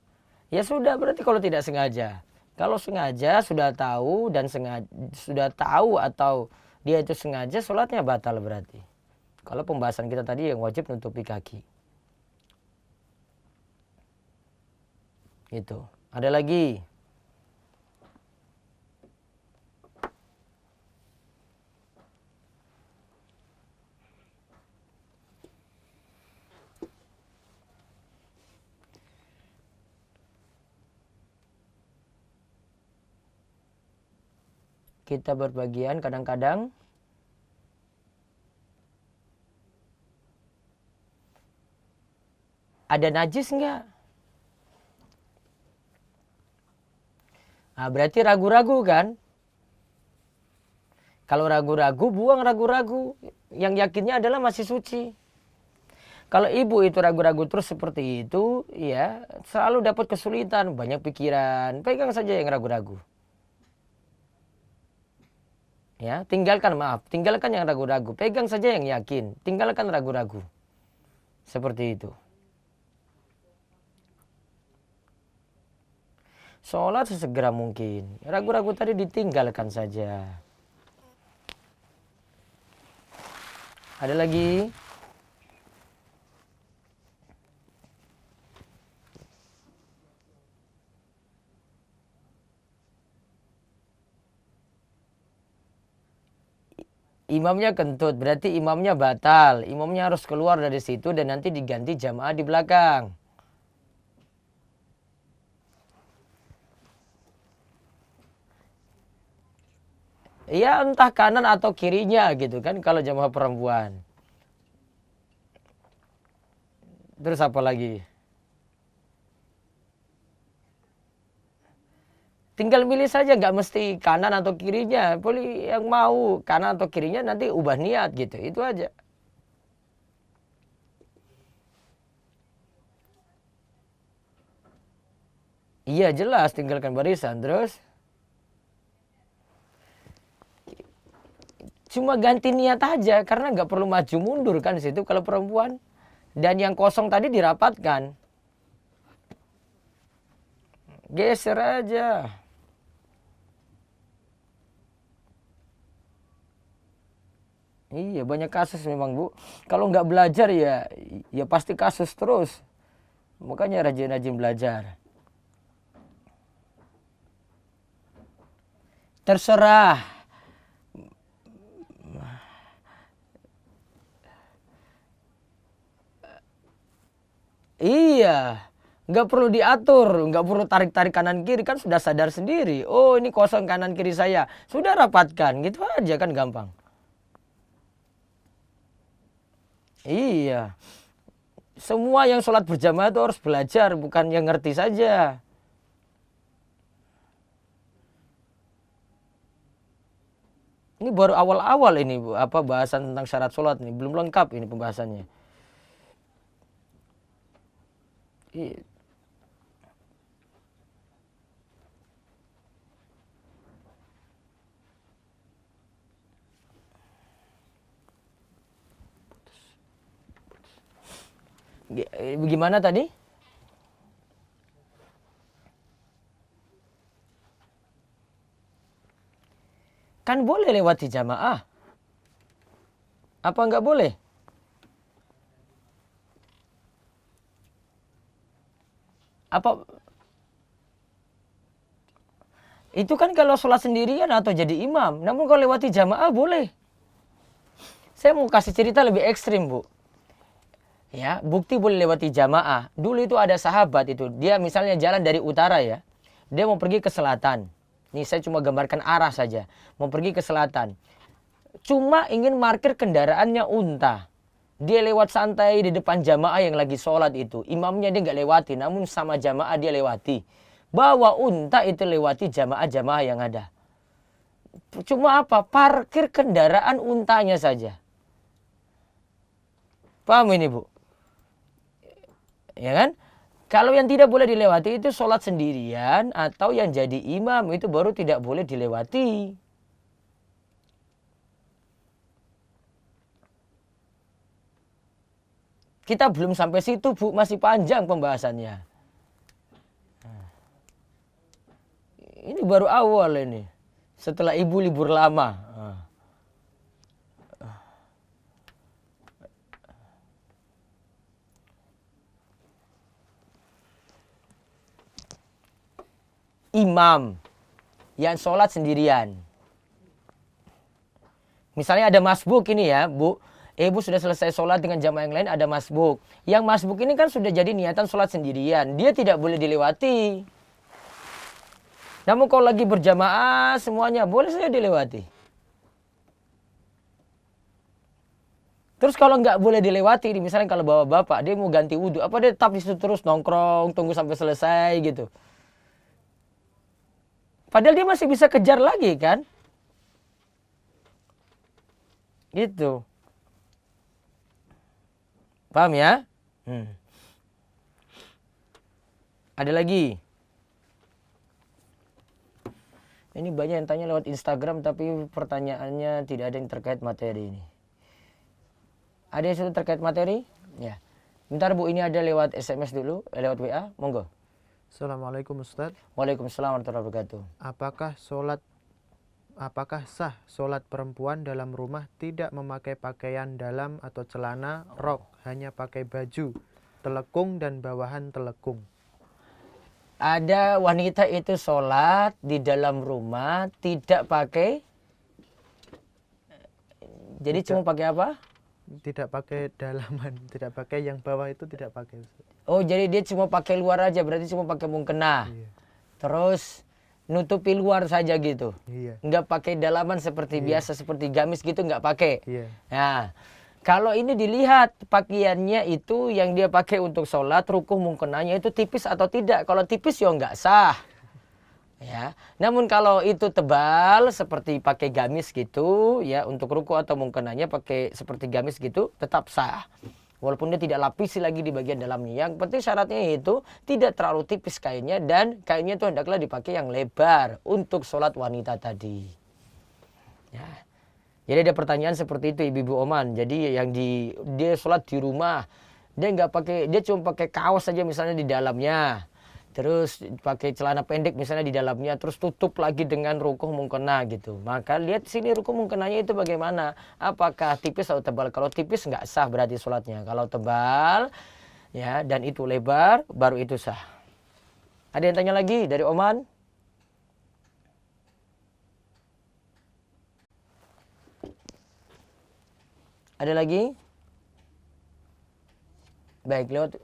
Ya sudah, berarti kalau tidak sengaja. Kalau sengaja sudah tahu dan sudah tahu atau dia itu sengaja, sholatnya batal berarti. Kalau pembahasan kita tadi yang wajib nutupi kaki. Gitu. Ada lagi? Kita berbagian kadang-kadang ada najis enggak? Nah, berarti ragu-ragu kan? Kalau ragu-ragu, buang ragu-ragu. Yang yakinnya adalah masih suci. Kalau ibu itu ragu-ragu terus seperti itu, ya selalu dapat kesulitan, banyak pikiran. Pegang saja yang ragu-ragu. Ya, tinggalkan yang ragu-ragu. Pegang saja yang yakin, tinggalkan ragu-ragu. Seperti itu. Sholat sesegera mungkin. Ragu-ragu tadi ditinggalkan saja. Ada lagi? Imamnya kentut, berarti imamnya batal. Imamnya harus keluar dari situ dan nanti diganti jamaah di belakang. Ya entah kanan atau kirinya gitu kan kalau jamaah perempuan. Terus apa lagi? Tinggal milih saja, nggak mesti kanan atau kirinya. Boleh yang mau kanan atau kirinya nanti ubah niat gitu. Itu aja. Iya jelas tinggalkan barisan. Terus cuma ganti niat aja karena nggak perlu maju mundur kan situ kalau perempuan. Dan yang kosong tadi dirapatkan. Geser aja. Iya banyak kasus memang Bu. Kalau nggak belajar ya pasti kasus terus. Makanya rajin-rajin belajar. Terserah. Iya. Nggak perlu diatur, nggak perlu tarik-tarik kanan kiri kan sudah sadar sendiri. Oh ini kosong kanan kiri saya. Sudah rapatkan, gitu aja kan gampang. Iya. Semua yang sholat berjamaah itu harus belajar, bukan yang ngerti saja. Ini baru awal-awal ini apa bahasan tentang syarat sholat ini, belum lengkap ini pembahasannya. Iya. Bagaimana tadi? Kan boleh lewati jamaah. Apa nggak boleh? Apa itu kan kalau sholat sendirian atau jadi imam. Namun kalau lewati jamaah boleh. Saya mau kasih cerita lebih ekstrim Bu. Ya, bukti boleh lewati jamaah. Dulu itu ada sahabat itu, dia misalnya jalan dari utara ya. Dia mau pergi ke selatan. Ini saya cuma gambarkan arah saja. Mau pergi ke selatan. Cuma ingin parkir kendaraannya unta. Dia lewat santai di depan jamaah yang lagi sholat itu. Imamnya dia nggak lewati, namun sama jamaah dia lewati. Bawa unta itu lewati jamaah-jamaah yang ada. Cuma apa? Parkir kendaraan untanya saja. Paham ini Bu? Ya kan? Kalau yang tidak boleh dilewati itu sholat sendirian atau yang jadi imam itu baru tidak boleh dilewati. Kita belum sampai situ Bu, masih panjang pembahasannya. Ini baru awal ini. Setelah ibu libur lama. Imam yang sholat sendirian. Misalnya ada masbuk ini ya Bu. Ibu sudah selesai sholat dengan jamaah yang lain ada masbuk. Yang masbuk ini kan sudah jadi niatan sholat sendirian. Dia tidak boleh dilewati. Namun kalau lagi berjamaah semuanya boleh saja dilewati. Terus kalau nggak boleh dilewati, misalnya kalau bawa bapak dia mau ganti wudhu. Apa dia tetap disitu terus nongkrong tunggu sampai selesai gitu. Padahal dia masih bisa kejar lagi kan. Gitu. Paham ya? Ada lagi? Ini banyak yang tanya lewat Instagram tapi pertanyaannya tidak ada yang terkait materi ini. Ada yang sudah terkait materi? Ya. Bentar Bu, ini ada lewat SMS dulu, lewat WA, monggo. Assalamualaikum Ustaz. Waalaikumsalam warahmatullahi wabarakatuh. Apakah sah sholat perempuan dalam rumah tidak memakai pakaian dalam atau celana, rok, hanya pakai baju, telekung dan bawahan telekung? Ada wanita itu sholat di dalam rumah tidak pakai, jadi cuma pakai apa? Tidak pakai dalaman, tidak pakai yang bawah itu tidak pakai. Ustaz. Oh, jadi dia cuma pakai luar aja, berarti cuma pakai mukena. Iya. Terus nutupi luar saja gitu. Iya. Nggak pakai dalaman seperti biasa, seperti gamis gitu nggak pakai. Iya. Nah, kalau ini dilihat pakaiannya itu yang dia pakai untuk sholat, rukuh mukenanya itu tipis atau tidak. Kalau tipis ya nggak sah. Ya, namun kalau itu tebal seperti pakai gamis gitu, ya untuk rukuh atau mukenanya pakai seperti gamis gitu, tetap sah. Walaupun dia tidak lapisi lagi di bagian dalamnya. Yang penting syaratnya itu tidak terlalu tipis kainnya dan kainnya itu hendaklah dipakai yang lebar untuk sholat wanita tadi. Ya. Jadi ada pertanyaan seperti itu Ibu Oman. Jadi yang dia sholat di rumah, dia cuma pakai kaos saja misalnya di dalamnya. Terus pakai celana pendek misalnya di dalamnya, terus tutup lagi dengan rukuh mukena gitu. Maka lihat sini rukuh mukenanya itu bagaimana? Apakah tipis atau tebal? Kalau tipis nggak sah berarti sholatnya. Kalau tebal ya dan itu lebar baru itu sah. Ada yang tanya lagi dari Oman? Ada lagi? Baik, lewat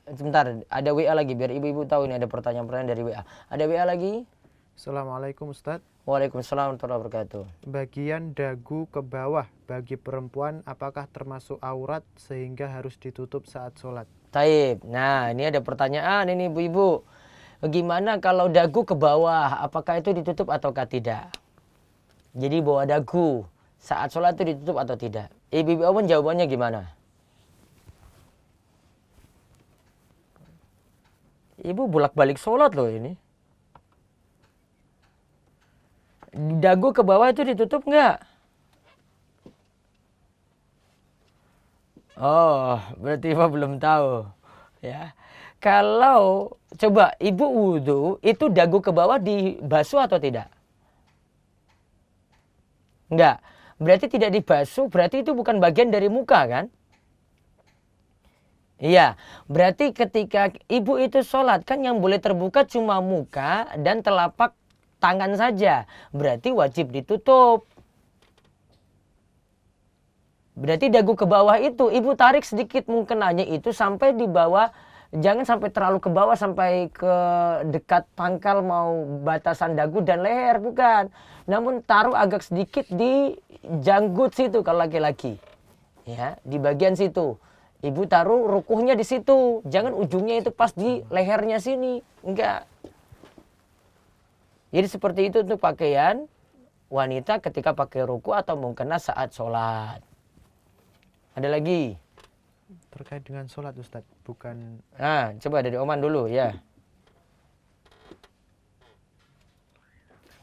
sebentar, ada WA lagi biar ibu-ibu tahu ini ada pertanyaan-pertanyaan dari WA. Ada WA lagi? Assalamualaikum Ustaz. Waalaikumsalam warahmatullahi wabarakatuh. Bagian dagu ke bawah bagi perempuan apakah termasuk aurat sehingga harus ditutup saat sholat? Taib. Nah, ini ada pertanyaan ini ibu-ibu. Bagaimana kalau dagu ke bawah? Apakah itu ditutup ataukah tidak? Jadi bawa dagu saat sholat itu ditutup atau tidak? Ibu-ibu Awan jawabannya gimana? Ibu bolak-balik sholat loh ini. Dagu ke bawah itu ditutup nggak? Oh, berarti Ibu belum tahu. Ya. Kalau coba ibu wudhu, itu dagu ke bawah dibasuh atau tidak? Enggak. Berarti tidak dibasuh, berarti itu bukan bagian dari muka kan? Iya, berarti ketika ibu itu sholat kan yang boleh terbuka cuma muka dan telapak tangan saja. Berarti wajib ditutup. Berarti dagu ke bawah itu ibu tarik sedikit mukenanya itu sampai di bawah. Jangan sampai terlalu ke bawah sampai ke dekat pangkal mau batasan dagu dan leher, bukan. Namun taruh agak sedikit di janggut situ kalau laki-laki. Ya, di bagian situ. Ibu taruh rukuhnya di situ. Jangan ujungnya itu pas di lehernya sini. Enggak. Jadi seperti itu untuk pakaian wanita ketika pakai ruku atau mukena saat sholat. Ada lagi? Terkait dengan sholat Ustadz, bukan... Nah, coba dari Oman dulu ya.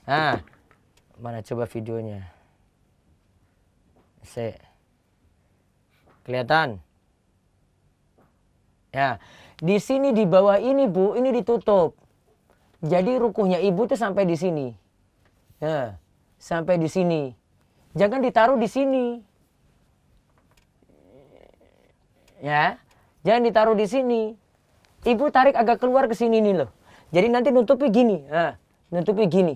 Nah, mana coba videonya? Kelihatan? Ya, di sini di bawah ini Bu, ini ditutup. Jadi rukuhnya ibu tuh sampai di sini. Ya, sampai di sini. Jangan ditaruh di sini. Ya, jangan ditaruh di sini. Ibu tarik agak keluar ke sini nih loh. Jadi nanti nutupi gini. Nah, nutupi gini.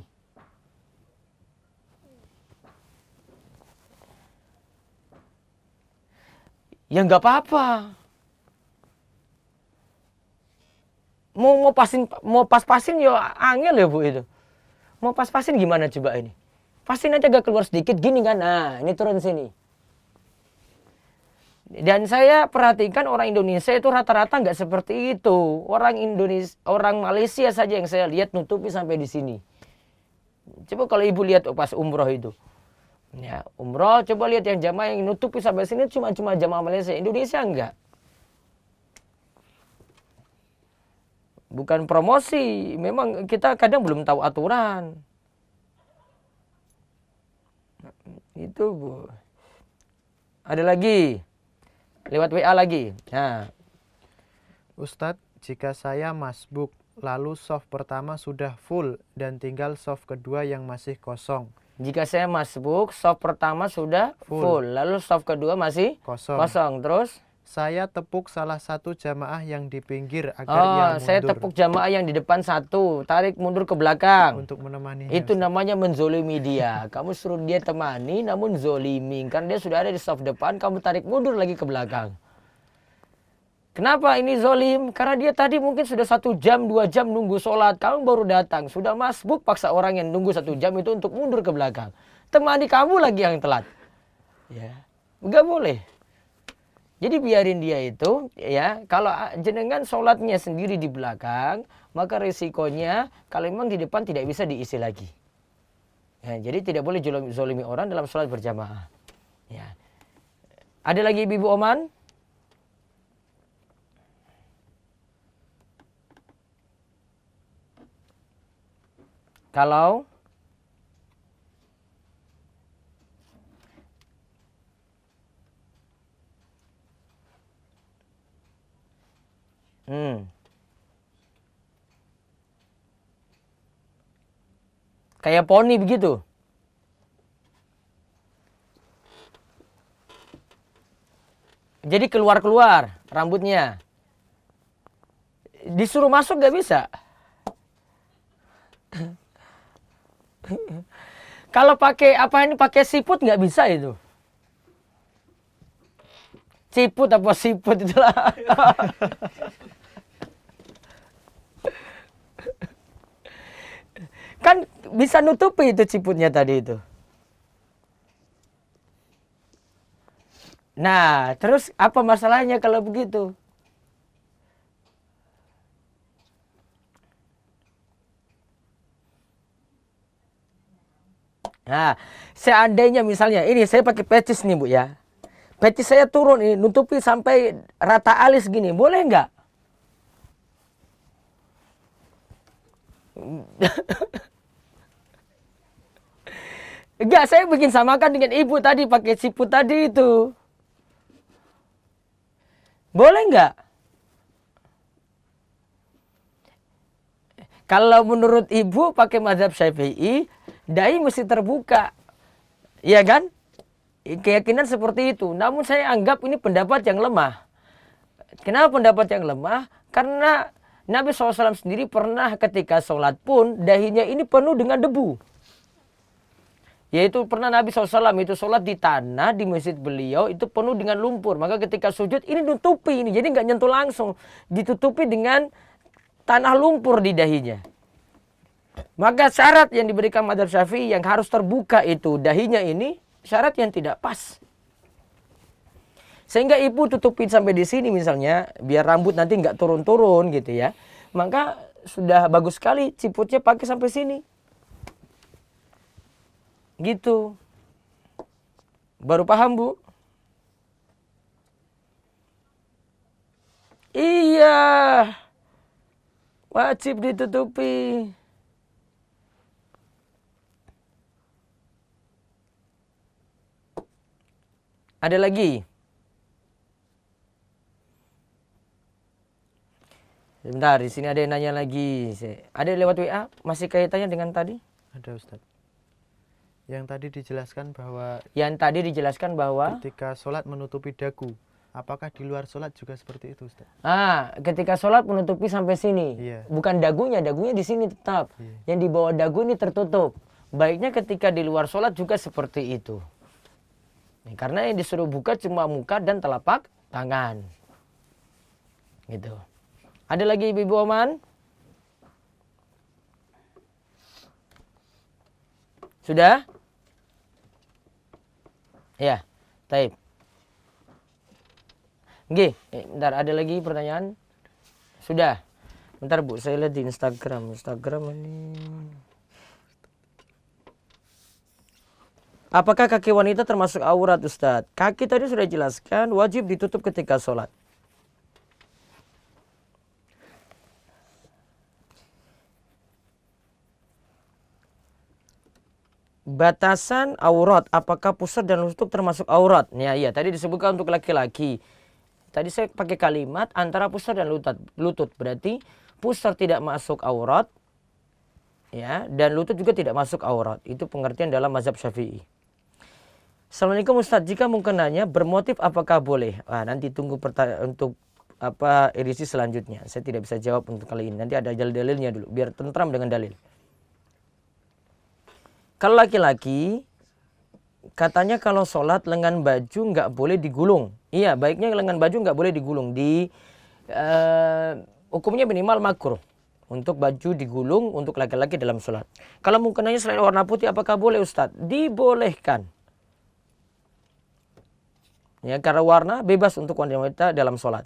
Ya nggak apa-apa. Mau pas-pasin ya angel ya Bu itu. Mau pas-pasin gimana coba ini? Pasin aja agak keluar sedikit gini kan. Nah, ini turun sini. Dan saya perhatikan orang Indonesia itu rata-rata nggak seperti itu. Orang Malaysia saja yang saya lihat nutupi sampai di sini. Coba kalau ibu lihat pas umroh itu. Ya, umroh coba lihat yang jamaah yang nutupi sampai sini cuma jamaah Malaysia. Indonesia enggak. Bukan promosi, memang kita kadang belum tahu aturan. Itu Bu. Ada lagi. Lewat WA lagi. Nah, Ustadz, jika saya masbuk, lalu soft pertama sudah full dan tinggal soft kedua yang masih kosong. jika saya masbuk, soft pertama sudah full, lalu soft kedua masih kosong. Terus? Saya tepuk salah satu jamaah yang di pinggir agar ia mundur. Saya tepuk jamaah yang di depan satu, tarik mundur ke belakang. Untuk menemani. Itu namanya menzolimi dia. Kamu suruh dia temani, namun zolimi. Karena dia sudah ada di soft depan, kamu tarik mundur lagi ke belakang. Kenapa ini zolim? Karena dia tadi mungkin sudah 1 jam, 2 jam nunggu sholat. Kamu baru datang, sudah masbuk, paksa orang yang nunggu 1 jam itu untuk mundur ke belakang. Temani kamu lagi yang telat. Ya, nggak boleh. Jadi biarin dia itu, ya. Kalau jenengan sholatnya sendiri di belakang, maka resikonya kalau memang di depan tidak bisa diisi lagi. Ya, jadi tidak boleh zolimi orang dalam sholat berjamaah. Ya. Ada lagi Ibu Oman? Kalau kayak poni begitu. Jadi keluar-keluar rambutnya. Disuruh masuk gak bisa. Kalau pakai pakai siput nggak bisa itu. Ciput apa siput itulah. Kan bisa nutupi itu ciputnya tadi itu. Nah, terus apa masalahnya kalau begitu? Nah, seandainya misalnya ini saya pakai petis nih Bu ya. Petis saya turun ini nutupi sampai rata alis gini, boleh nggak? Enggak, saya bikin samakan dengan ibu tadi pakai siput tadi itu. Boleh nggak? Kalau menurut ibu pakai mazhab Syafi'i, dai mesti terbuka. Iya kan? Keyakinan seperti itu. Namun saya anggap ini pendapat yang lemah. Kenapa pendapat yang lemah? Karena Nabi SAW sendiri pernah ketika sholat pun dahinya ini penuh dengan debu. Yaitu pernah Nabi SAW itu sholat di tanah di masjid beliau itu penuh dengan lumpur. Maka ketika sujud ini nutupi ini. Jadi nggak nyentuh langsung. Ditutupi dengan tanah lumpur di dahinya. Maka syarat yang diberikan mazhab Syafi'i yang harus terbuka itu dahinya ini syarat yang tidak pas. Sehingga ibu tutupin sampai di sini misalnya biar rambut nanti nggak turun-turun gitu ya. Maka sudah bagus sekali ciputnya pakai sampai sini. Gitu. Baru paham Bu? Iya. Wajib ditutupi. Ada lagi? Sebentar, di sini ada yang nanya lagi. Ada lewat WA? Masih kaitannya dengan tadi? Ada Ustadz. Yang tadi dijelaskan bahwa ketika sholat menutupi dagu. Apakah di luar sholat juga seperti itu Ustaz? Ketika sholat menutupi sampai sini. Iya. Bukan dagunya di sini tetap. Iya. Yang di bawah dagu ini tertutup. Baiknya ketika di luar sholat juga seperti itu. Karena yang disuruh buka cuma muka dan telapak tangan. Gitu. Ada lagi Ibu Oman? Sudah? Ya, taib. Nggih, bentar ada lagi pertanyaan? Sudah. Bentar Bu, saya lihat di Instagram. Instagram ini. Apakah kaki wanita termasuk aurat Ustadz? Kaki tadi sudah jelaskan wajib ditutup ketika sholat. batasan aurat, apakah pusar dan lutut termasuk aurat? Ya, iya, tadi disebutkan untuk laki-laki. Tadi saya pakai kalimat antara pusar dan lutut. Berarti pusar tidak masuk aurat, ya, dan lutut juga tidak masuk aurat. Itu pengertian dalam mazhab Syafi'i. Assalamualaikum Ustadz, jika mukennanya bermotif apakah boleh? Nanti tunggu untuk edisi selanjutnya. Saya tidak bisa jawab untuk kali ini. Nanti ada dalil-dalilnya dulu, biar tentram dengan dalil. Kalau laki-laki, katanya kalau sholat lengan baju nggak boleh digulung. Iya, baiknya lengan baju nggak boleh digulung. Hukumnya minimal makruh untuk baju digulung untuk laki-laki dalam sholat. Kalau mukennanya selain warna putih, apakah boleh Ustadz? Dibolehkan. Ya, karena warna bebas untuk wanita dalam sholat.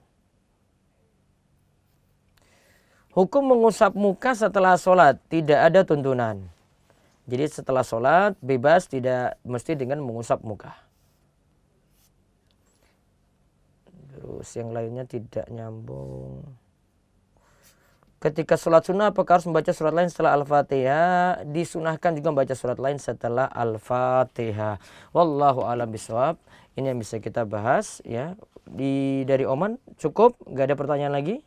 Hukum mengusap muka setelah sholat, tidak ada tuntunan. Jadi setelah sholat bebas, tidak mesti dengan mengusap muka. Terus yang lainnya tidak nyambung. Ketika sholat sunnah apakah harus membaca surat lain setelah Al-Fatihah? Disunahkan juga membaca surat lain setelah Al-Fatihah. Wallahu a'lam bishawab. Ini yang bisa kita bahas ya. Dari Oman cukup? Gak ada pertanyaan lagi?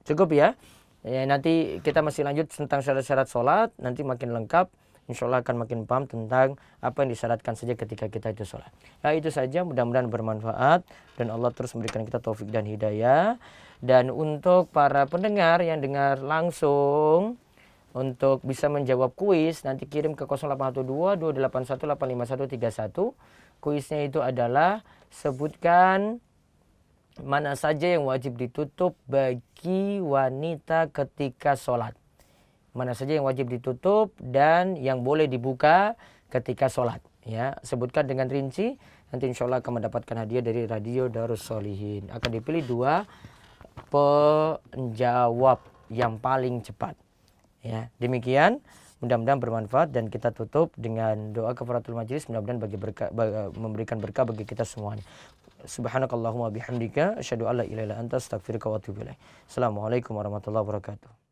Cukup ya? Nanti kita masih lanjut tentang syarat-syarat sholat. Nanti makin lengkap. Insya Allah akan makin paham tentang apa yang disyaratkan saja ketika kita itu sholat. Nah itu saja, mudah-mudahan bermanfaat. Dan Allah terus memberikan kita taufik dan hidayah. Dan untuk para pendengar yang dengar langsung, untuk bisa menjawab kuis, nanti kirim ke 0812-281-85131. Kuisnya itu adalah sebutkan mana saja yang wajib ditutup bagi wanita ketika sholat. Mana saja yang wajib ditutup dan yang boleh dibuka ketika sholat. Ya, sebutkan dengan rinci. Nanti insya Allah akan mendapatkan hadiah dari Radio Darus Sholihin. Akan dipilih 2 penjawab yang paling cepat. Ya, demikian. Mudah-mudahan bermanfaat dan kita tutup dengan doa kafaratul majlis, mudah-mudahan memberikan berkah bagi kita semuanya. Subhanakallahumma bihamdika asyhadu an la ilaha illa anta astaghfiruka wa atubu ilaik. Assalamualaikum warahmatullahi wabarakatuh.